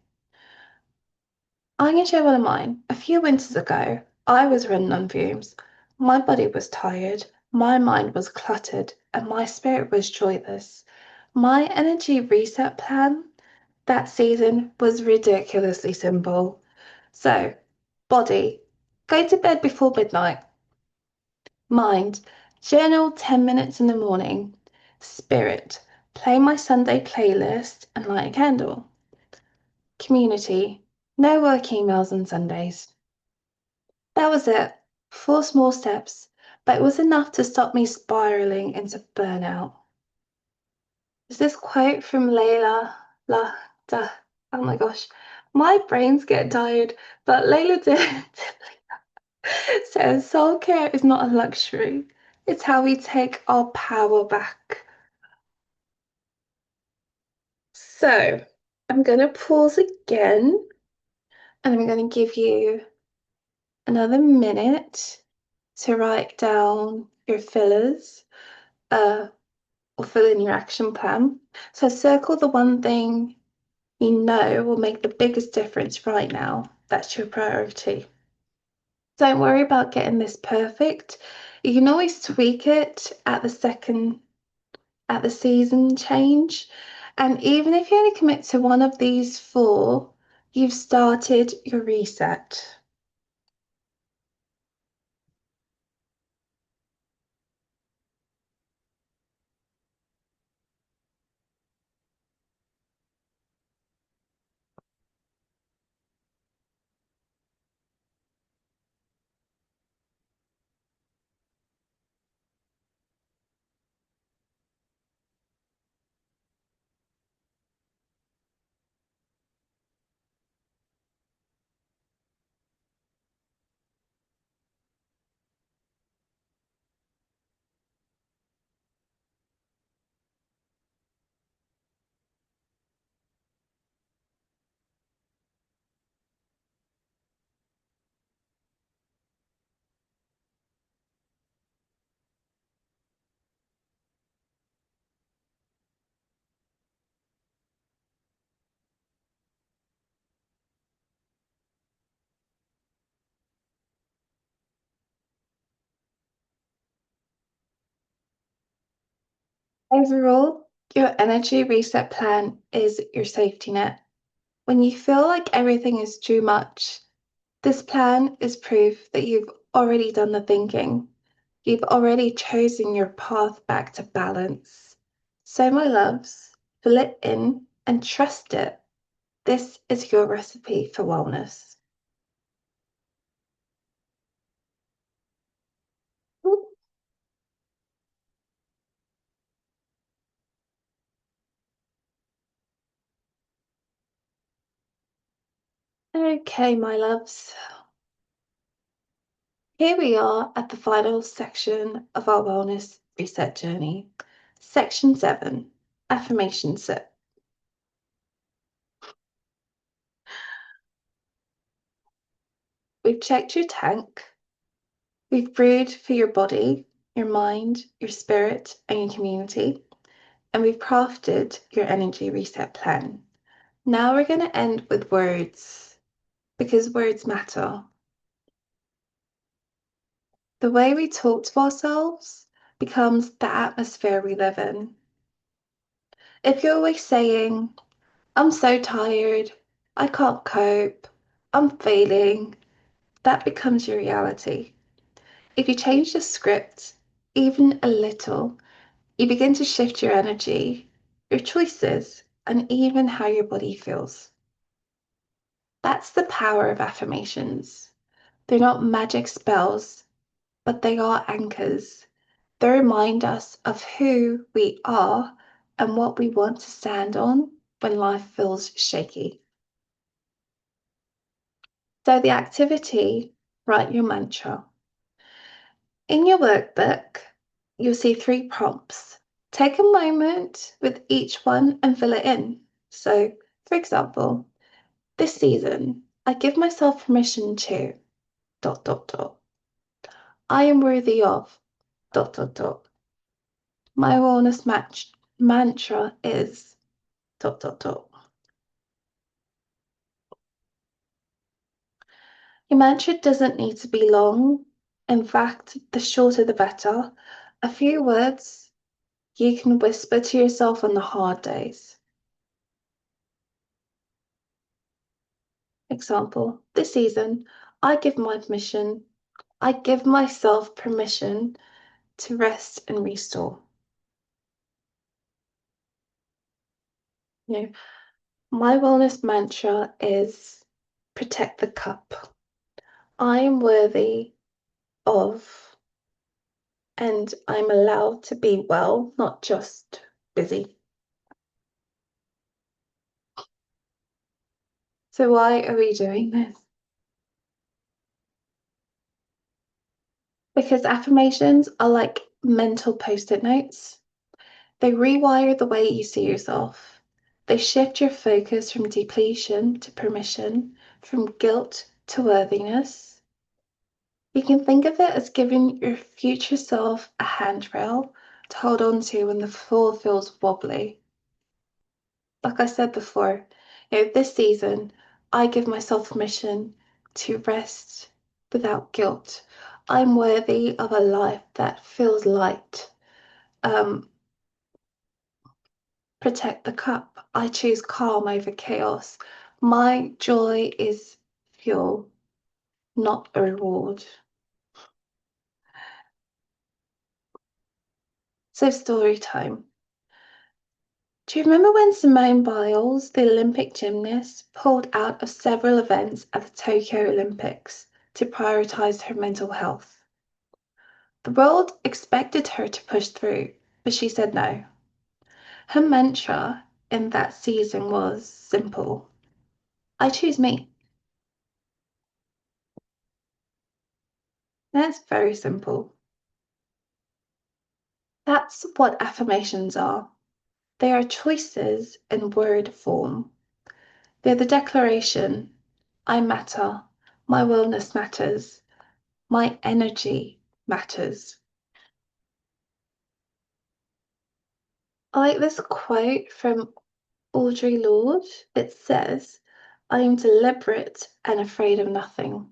I'm going to share one of mine. A few winters ago, I was running on fumes. My body was tired, my mind was cluttered, and my spirit was joyless. My energy reset plan that season was ridiculously simple. So, body, go to bed before midnight. Mind, journal 10 minutes in the morning. Spirit, play my Sunday playlist and light a candle. Community, no work emails on Sundays. That was it. 4 small steps, but it was enough to stop me spiraling into burnout. Is this quote from Layla La da, oh my gosh, my brains get tired, but Layla did says self-care is not a luxury. It's how we take our power back. So I'm gonna pause again and I'm gonna give you another minute to write down your fillers, or fill in your action plan. So circle the one thing you know will make the biggest difference right now. That's your priority. Don't worry about getting this perfect. You can always tweak it at the season change. And even if you only commit to one of these four, you've started your reset. Overall, your energy reset plan is your safety net. When you feel like everything is too much, this plan is proof that you've already done the thinking. You've already chosen your path back to balance. So, my loves, fill it in and trust it. This is your recipe for wellness. Okay, my loves. Here we are at the final section of our wellness reset journey. Section 7, Affirmation Sip. We've checked your tank. We've brewed for your body, your mind, your spirit, and your community. And we've crafted your energy reset plan. Now we're going to end with words because words matter. The way we talk to ourselves becomes the atmosphere we live in. If you're always saying, I'm so tired, I can't cope, I'm failing, that becomes your reality. If you change the script even a little, you begin to shift your energy, your choices, and even how your body feels. That's the power of affirmations. They're not magic spells, but they are anchors. They remind us of who we are and what we want to stand on when life feels shaky. So, the activity, write your mantra. In your workbook, you'll see 3 prompts. Take a moment with each one and fill it in. So, for example, this season, I give myself permission to dot dot dot. I am worthy of dot dot dot. My wellness mantra is dot dot dot. Your mantra doesn't need to be long. In fact, the shorter the better. A few words you can whisper to yourself on the hard days. Example, this season, I give myself permission to rest and restore. You know, my wellness mantra is protect the cup. I am worthy of, and I'm allowed to be well, not just busy. So, why are we doing this? Because affirmations are like mental post it notes. They rewire the way you see yourself. They shift your focus from depletion to permission, from guilt to worthiness. You can think of it as giving your future self a handrail to hold on to when the floor feels wobbly. Like I said before, this season, I give myself permission to rest without guilt. I'm worthy of a life that feels light. Um, Protect the cup. I choose calm over chaos. My joy is fuel, not a reward. So, story time. Do you remember when Simone Biles, the Olympic gymnast, pulled out of several events at the Tokyo Olympics to prioritize her mental health? The world expected her to push through, but she said no. Her mantra in that season was simple: I choose me. That's very simple. That's what affirmations are. They are choices in word form. They're the declaration: I matter, my wellness matters, my energy matters. I like this quote from Audre Lorde. It says, I am deliberate and afraid of nothing.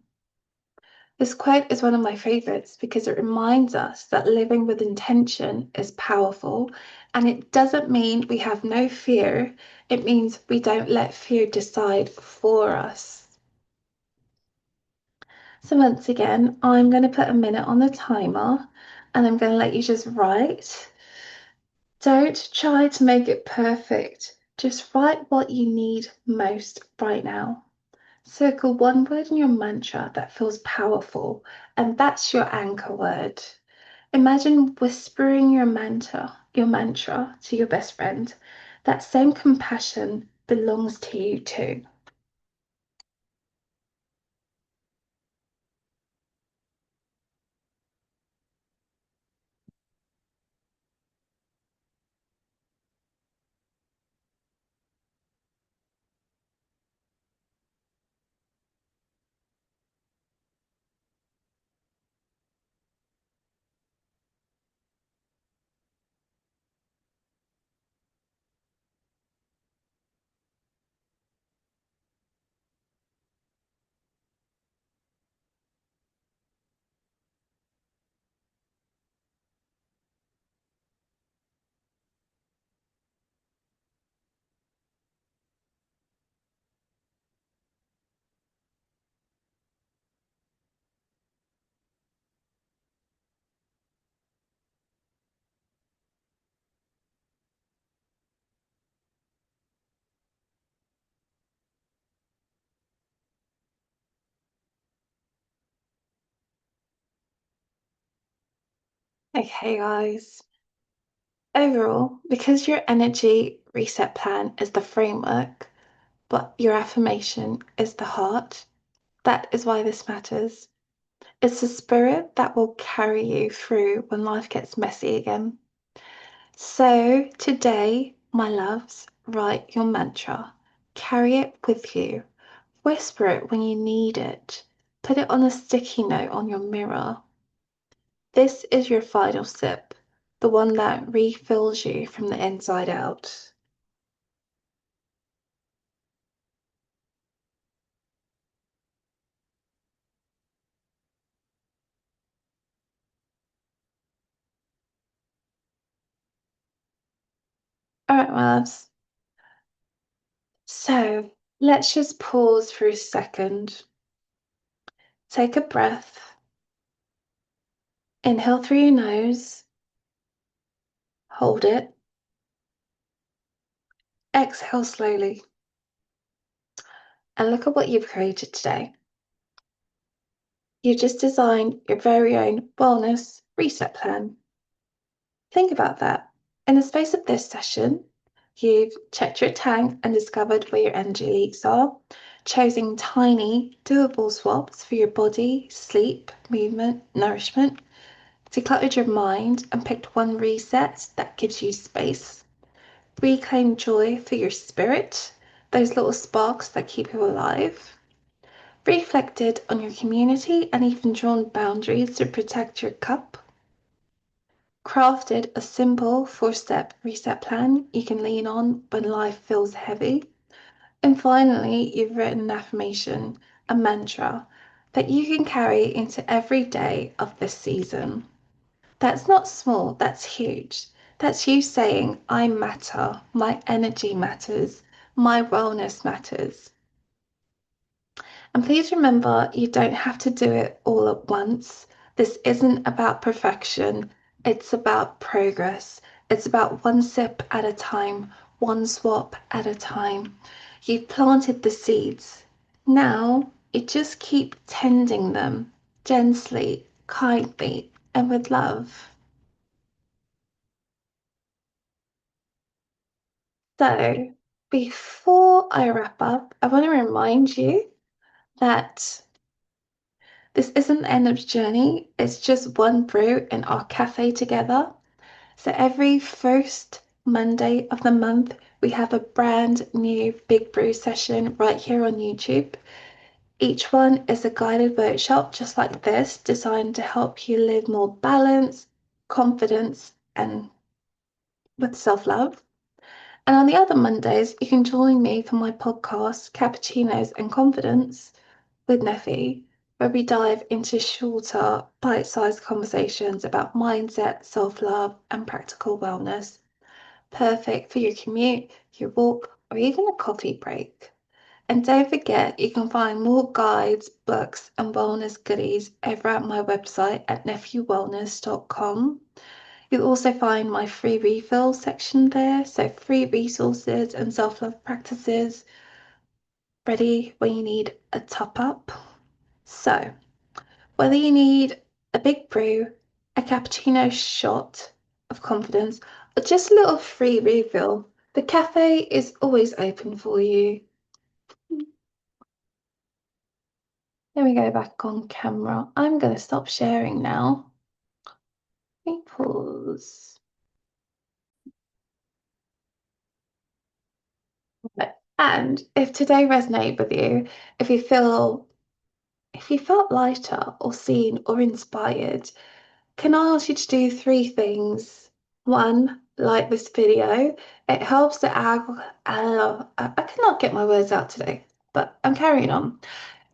This quote is one of my favorites because it reminds us that living with intention is powerful, and it doesn't mean we have no fear. It means we don't let fear decide for us. So once again, I'm going to put a minute on the timer and I'm going to let you just write. Don't try to make it perfect. Just write what you need most right now. Circle one word in your mantra that feels powerful, and that's your anchor word. Imagine whispering your mantra to your best friend. That same compassion belongs to you too. Okay, guys. Overall, because your energy reset plan is the framework, but your affirmation is the heart, that is why this matters. It's the spirit that will carry you through when life gets messy again. So, today, my loves, write your mantra. Carry it with you. Whisper it when you need it. Put it on a sticky note on your mirror. This is your final sip, the one that refills you from the inside out. All right, my loves. So let's just pause for a second. Take a breath. Inhale through your nose. Hold it. Exhale slowly. And look at what you've created today. You've just designed your very own wellness reset plan. Think about that. In the space of this session, you've checked your tank and discovered where your energy leaks are, choosing tiny, doable swaps for your body, sleep, movement, nourishment, decluttered your mind and picked one reset that gives you space. Reclaim joy for your spirit, those little sparks that keep you alive. Reflected on your community and even drawn boundaries to protect your cup. Crafted a simple 4-step reset plan you can lean on when life feels heavy. And finally, you've written an affirmation, a mantra that you can carry into every day of this season. That's not small, that's huge. That's you saying, I matter, my energy matters, my wellness matters. And please remember, you don't have to do it all at once. This isn't about perfection, it's about progress. It's about one sip at a time, one swap at a time. You've planted the seeds. Now you just keep tending them gently, kindly, and with love. So, before I wrap up, I want to remind you that this isn't the end of the journey, it's just one brew in our cafe together. So, every first Monday of the month, we have a brand new Big Brew session right here on YouTube. Each one is a guided workshop just like this, designed to help you live more balance, confidence, and with self love. And on the other Mondays, you can join me for my podcast, Cappuccinos and Confidence with Nefe, where we dive into shorter, bite sized conversations about mindset, self love, and practical wellness. Perfect for your commute, your walk, or even a coffee break. And don't forget, you can find more guides, books, and wellness goodies over at my website at nephewellness.com. You'll also find my free refill section there, so free resources and self love practices ready when you need a top up. So, whether you need a big brew, a cappuccino shot of confidence, or just a little free refill, the cafe is always open for you. Let me go back on camera. I'm going to stop sharing now. Let me pause. And if today resonated with you, if you feel if you felt lighter or seen or inspired, can I ask you to do 3 things? One, like this video. It helps the I cannot get my words out today, but I'm carrying on.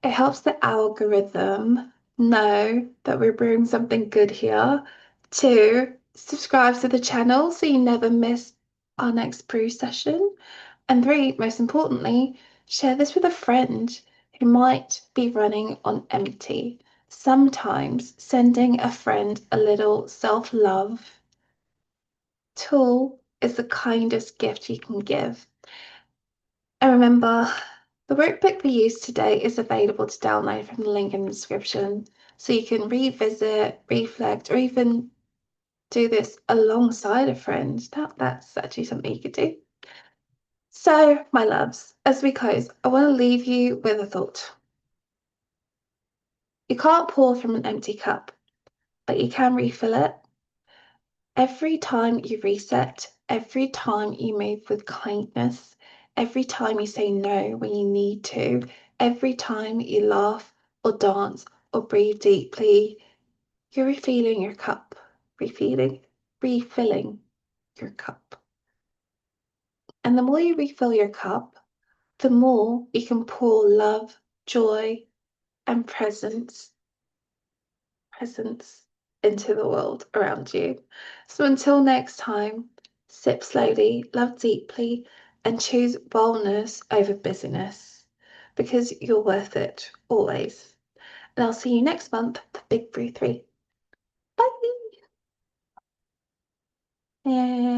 It helps the algorithm know that we're brewing something good here. 2, subscribe to the channel so you never miss our next brew session. And 3, most importantly, share this with a friend who might be running on empty. Sometimes sending a friend a little self love tool is the kindest gift you can give. And remember, the workbook we used today is available to download from the link in the description, so you can revisit, reflect, or even do this alongside a friend. That's actually something you could do. So, my loves, as we close, I want to leave you with a thought. You can't pour from an empty cup, but you can refill it. Every time you reset, every time you move with kindness, every time you say no when you need to, every time you laugh or dance or breathe deeply, you're refilling your cup, refilling your cup. And the more you refill your cup, the more you can pour love, joy, and presence into the world around you. So until next time, sip slowly, love deeply, and choose wellness over busyness because you're worth it always. And I'll see you next month for Big Brew 3. Bye. Yay.